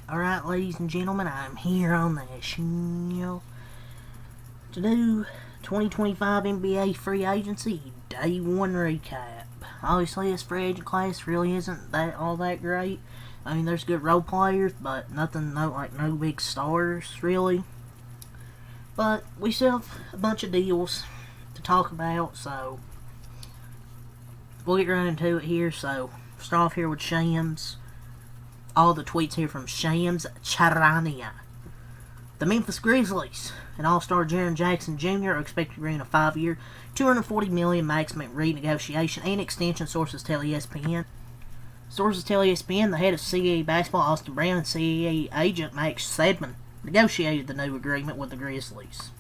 Alright, ladies and gentlemen, I'm here on the show to do 2025 NBA free agency day one recap. Obviously, this free agent class really isn't all that great. I mean, there's good role players, but no big stars, really. But we still have a bunch of deals to talk about, so we'll get right into it here. So, start off here with Shams. All the tweets here from Shams Charania. The Memphis Grizzlies and All-Star Jaren Jackson Jr. are expected to bring in a 5-year, $240 million maximum renegotiation and extension, sources tell ESPN. Sources tell ESPN the head of CAA basketball, Austin Brown, and CAA agent Max Sedman negotiated the new agreement with the Grizzlies.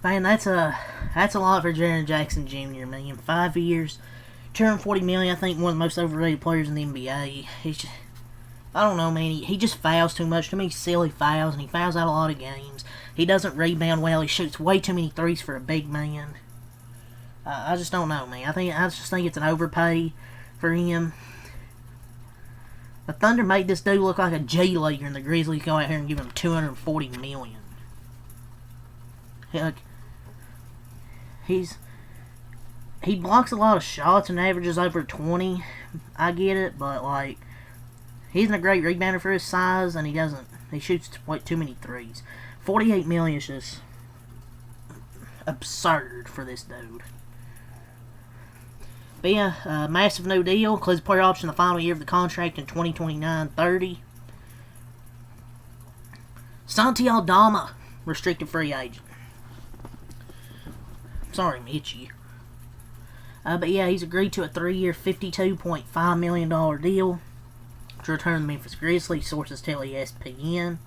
Man, that's a lot for Jaren Jackson Jr. Man, 5 years. $240 million, I think one of the most overrated players in the NBA. I don't know, man. He just fouls too much. Too many silly fouls, and he fouls out a lot of games. He doesn't rebound well. He shoots way too many threes for a big man. I just don't know, man. I just think it's an overpay for him. The Thunder made this dude look like a G leaguer, and the Grizzlies go out here and give him $240 million. He blocks a lot of shots and averages over 20. I get it, but he isn't a great rebounder for his size, and he shoots way too many threes. $48 million is just absurd for this dude. But yeah, massive new deal. Includes player option the final year of the contract in 2029-30. Santi Aldama, restricted free agent. Sorry, Mitchie. But yeah, he's agreed to a 3-year, $52.5 million deal to return to the Memphis Grizzlies, sources tell ESPN.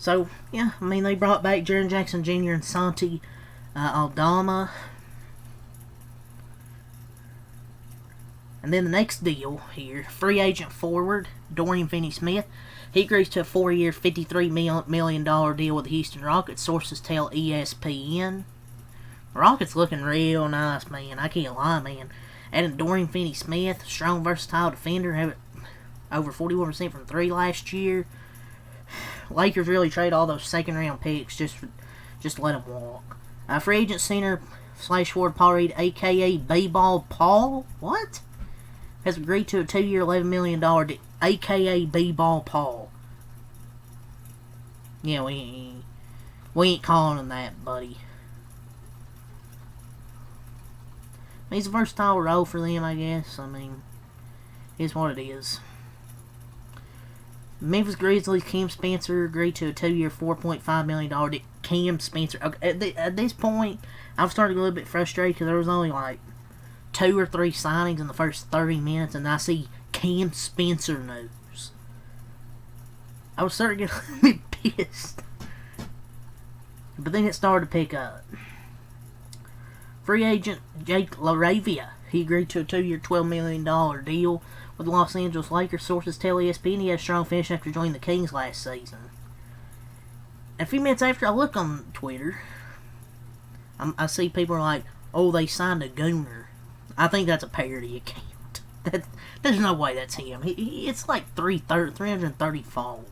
So, yeah, I mean, they brought back Jaren Jackson Jr. and Santi Aldama. And then the next deal here, free agent forward, Dorian Finney-Smith. He agrees to a 4-year, $53 million deal with the Houston Rockets, sources tell ESPN. Rockets looking real nice, man. I can't lie, man. Adding Dorian Finney-Smith, strong, versatile defender, have over 41% from 3 last year. Lakers really trade all those second-round picks just to let them walk. Free agent center / forward Paul Reed, a.k.a. B-Ball Paul, what? Has agreed to a 2-year, $11 million deal, a.k.a. B-Ball Paul. Yeah, we ain't calling him that, buddy. He's a versatile role for them, I guess. I mean, it's what it is. Memphis Grizzlies, Cam Spencer agreed to a 2-year, $4.5 million deal. Cam Spencer. Okay, at this point, I've started a little bit frustrated because there was only 2 or 3 signings in the first 30 minutes, and I see Cam Spencer news. I was starting to get a little bit pissed. But then it started to pick up. Free agent Jake LaRavia. He agreed to a 2-year, $12 million deal with the Los Angeles Lakers. Sources tell ESPN he had a strong finish after joining the Kings last season. A few minutes after I look on Twitter, I see people are like, oh, they signed a Gooner. I think that's a parody account. There's no way that's him. It's like 330 followers.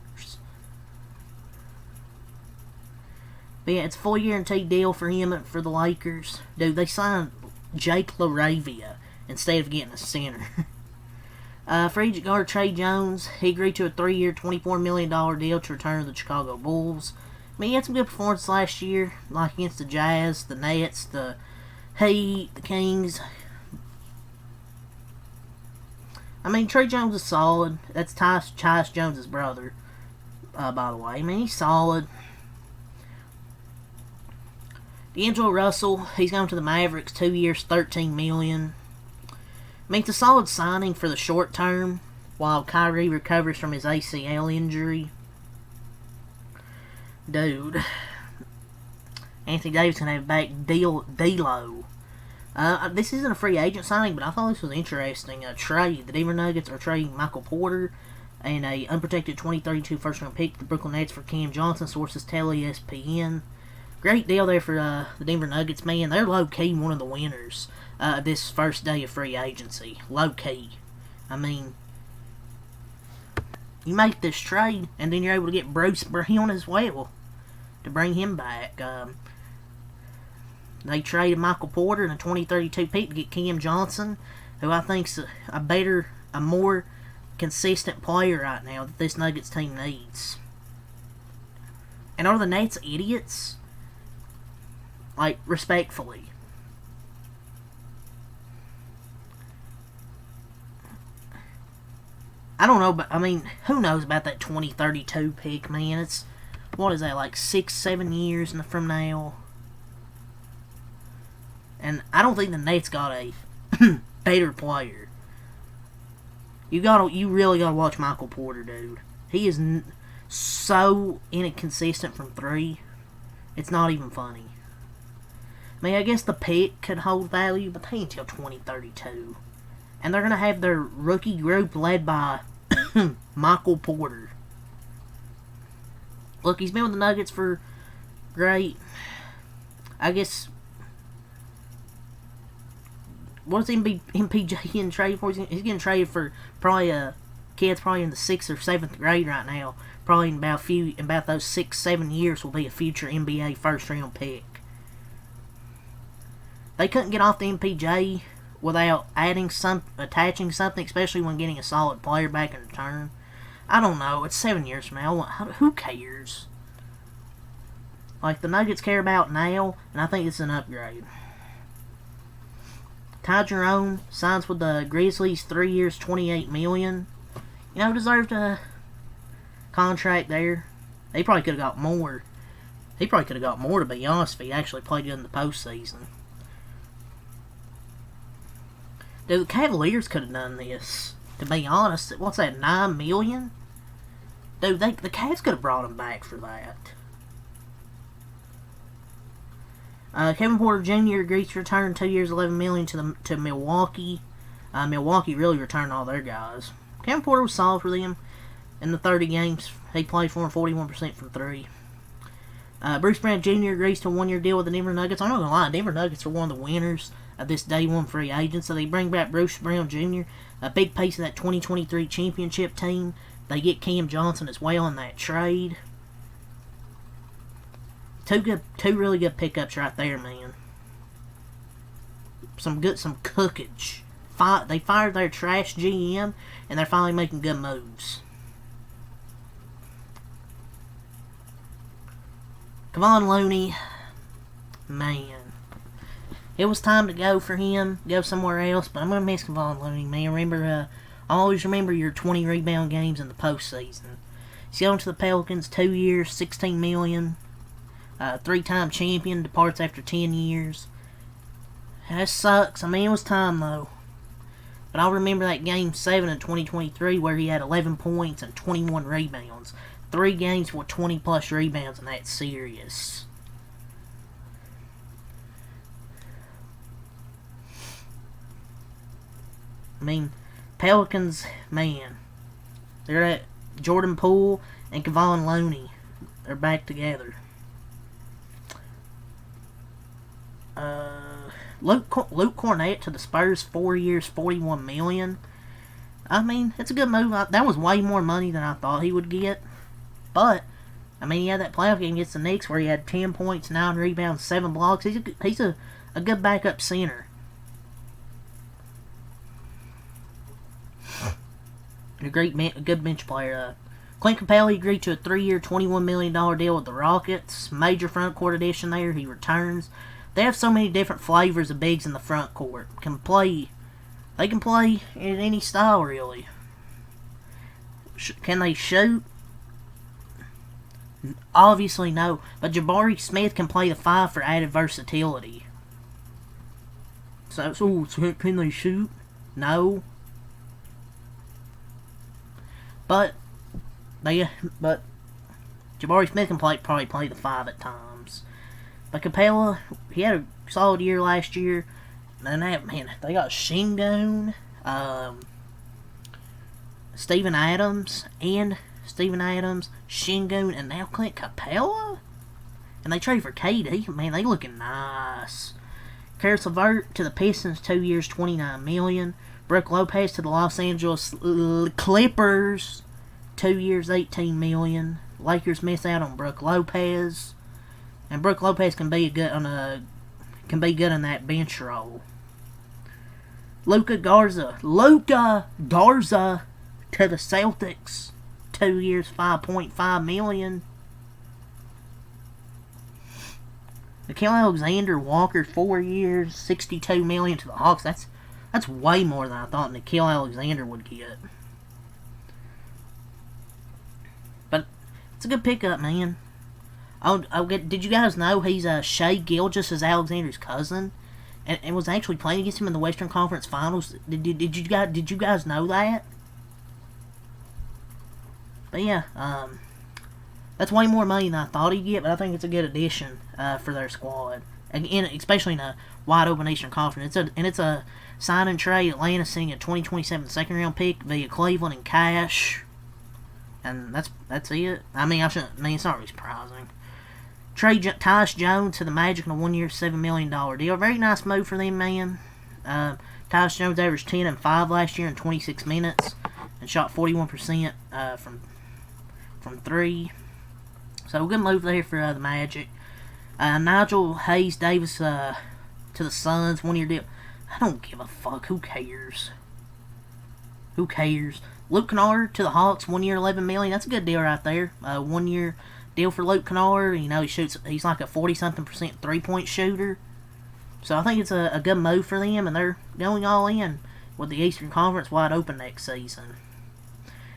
But yeah, it's a full guaranteed deal for him for the Lakers. Dude, they signed Jake LaRavia instead of getting a center. Free agent guard Trey Jones, he agreed to a 3-year, $24 million deal to return to the Chicago Bulls. I mean, he had some good performances last year, like against the Jazz, the Nets, the Heat, the Kings. I mean, Trey Jones is solid. That's Tyus Jones' brother, by the way. I mean, he's solid. D'Angelo Russell, he's going to the Mavericks, 2 years, $13 million. I mean, it's a solid signing for the short term, while Kyrie recovers from his ACL injury. Dude. Anthony Davis can have back D'Lo. This isn't a free agent signing, but I thought this was interesting. The Denver Nuggets are trading Michael Porter and a unprotected 2032 first-round pick to the Brooklyn Nets for Cam Johnson, sources tell ESPN. Great deal there for the Denver Nuggets, man. They're low-key one of the winners this first day of free agency. Low-key. I mean, you make this trade, and then you're able to get Bruce Brown as well to bring him back. They traded Michael Porter in a 2032 pick to get Cam Johnson, who I think's a more consistent player right now that this Nuggets team needs. And are the Nets idiots? Like, respectfully. I don't know, but I mean, who knows about that 2032 pick, man? It's, what is that, like 6-7 years from now? And I don't think the Nets got a better player. You really gotta watch Michael Porter, dude. He is so inconsistent from three. It's not even funny. I mean, I guess the pick could hold value, but they ain't until 2032. And they're going to have their rookie group led by Michael Porter. Look, he's been with the Nuggets for great. I guess. What's MPJ getting traded for? He's getting traded for probably a kid's probably in the 6th or 7th grade right now. Probably in about those 6-7 years will be a future NBA first round pick. They couldn't get off the MPJ without attaching something, especially when getting a solid player back in return. I don't know. It's 7 years from now. Who cares? Like, the Nuggets care about now, and I think it's an upgrade. Ty Jerome signs with the Grizzlies, 3 years, $28 million. You know, deserved a contract there. He probably could have got more. He probably could have got more, to be honest, if he actually played good in the postseason. Dude, the Cavaliers could have done this. To be honest, what's that, $9 million? Dude, the Cavs could have brought him back for that. Kevin Porter Jr. agrees to return 2 years, $11 million to Milwaukee. Milwaukee really returned all their guys. Kevin Porter was solid for them in the 30 games. He played for them 41% from three. Bruce Brown Jr. agrees to a 1-year deal with the Denver Nuggets. I'm not going to lie, Denver Nuggets are one of the winners of this day one free agent. So they bring back Bruce Brown Jr., a big piece of that 2023 championship team. They get Cam Johnson as well in that trade. Two really good pickups right there, man. Some cookage. They fired their trash GM, and they're finally making good moves. Kevon Looney, man, it was time to go for him, go somewhere else, but I'm going to miss Kevon Looney, man. Always remember your 20 rebound games in the postseason. He's going to the Pelicans, 2 years, $16 million. 3-time champion, departs after 10 years. That sucks. I mean, it was time, though. But I'll remember that Game 7 in 2023 where he had 11 points and 21 rebounds. 3 games with 20-plus rebounds, and that's serious. I mean, Pelicans, man. They're at Jordan Poole and Kevon Looney. They're back together. Luke Cornett to the Spurs, 4 years, $41 million. I mean, it's a good move. That was way more money than I thought he would get. But, I mean, he had that playoff game against the Knicks where he had 10 points, 9 rebounds, 7 blocks. He's a good backup center. A good bench player. Clint Capella agreed to a 3-year, $21 million deal with the Rockets. Major front court addition there. He returns. They have so many different flavors of bigs in the front court. They can play in any style, really. Can they shoot? Obviously, no. But Jabari Smith can play the 5 for added versatility. So can they shoot? No. But Jabari Smith can probably play the 5 at times. But Capella, he had a solid year last year. And they got Shingun, Steven Adams, Shingun, and now Clint Capella? And they trade for KD. Man, they looking nice. Karis LeVert to the Pistons, 2 years, $29 million. Brook Lopez to the Los Angeles Clippers, 2 years, $18 million. Lakers miss out on Brook Lopez, and Brook Lopez can be good in that bench role. Luka Garza to the Celtics, 2 years, $5.5 million. Nickeil Alexander-Walker, 4 years, $62 million to the Hawks. That's way more than I thought Nickeil Alexander would get. But it's a good pickup, man. Did you guys know he's Shai Gilgeous is Alexander's cousin, and was actually playing against him in the Western Conference Finals? Did you guys know that? But yeah, that's way more money than I thought he'd get, but I think it's a good addition for their squad. Again, especially in a wide open Eastern Conference. It's a sign and trade. Atlanta sending a 2027 second round pick via Cleveland and cash, and that's it. I mean, it's not really surprising. Trade Tyus Jones to the Magic in a 1 year, $7 million deal. A very nice move for them, man. Tyus Jones averaged 10 and 5 last year in 26 minutes and shot 41% from 3. So a good move there for the Magic. Nigel Hayes-Davis to the Suns, 1 year deal. I don't give a fuck. Who cares? Luke Kennard to the Hawks, 1 year, $11 million. That's a good deal right there. 1 year deal for Luke Kennard. You know, he's like a 40-something% 3-point shooter. So I think it's a good move for them, and they're going all in with the Eastern Conference wide open next season.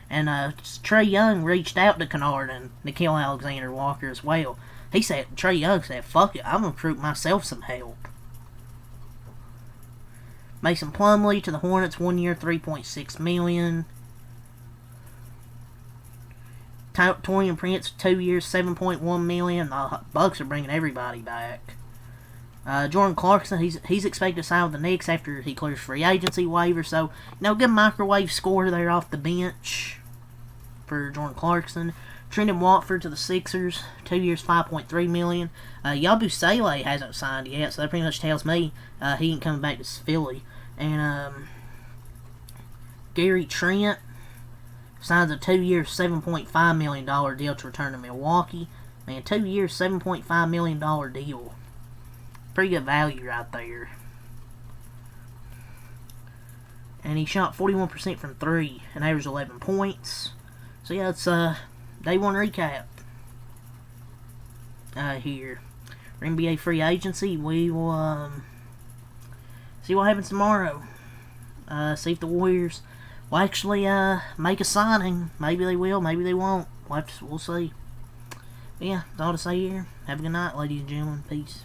And Trae Young reached out to Kennard and Nickeil Alexander-Walker as well. Trae Young said, fuck it, I'm going to recruit myself some help. Mason Plumlee to the Hornets, 1 year, $3.6 million. Taurean Prince, 2 years, $7.1 million. The Bucks are bringing everybody back. Jordan Clarkson, he's expected to sign with the Knicks after he clears free agency waiver. So, good microwave score there off the bench for Jordan Clarkson. Trendon Watford to the Sixers, 2 years, $5.3 million. Yabusele hasn't signed yet, so that pretty much tells me he ain't coming back to Philly. And Gary Trent signs a 2 year, $7.5 million deal to return to Milwaukee. Man, 2 years, $7.5 million deal. Pretty good value right there. And he shot 41% from 3 and averaged 11 points. So yeah, it's day one recap here. For NBA free agency, we will see what happens tomorrow. See if the Warriors will actually make a signing. Maybe they will, maybe they won't. We'll see. But yeah, that's all to say here. Have a good night, ladies and gentlemen. Peace.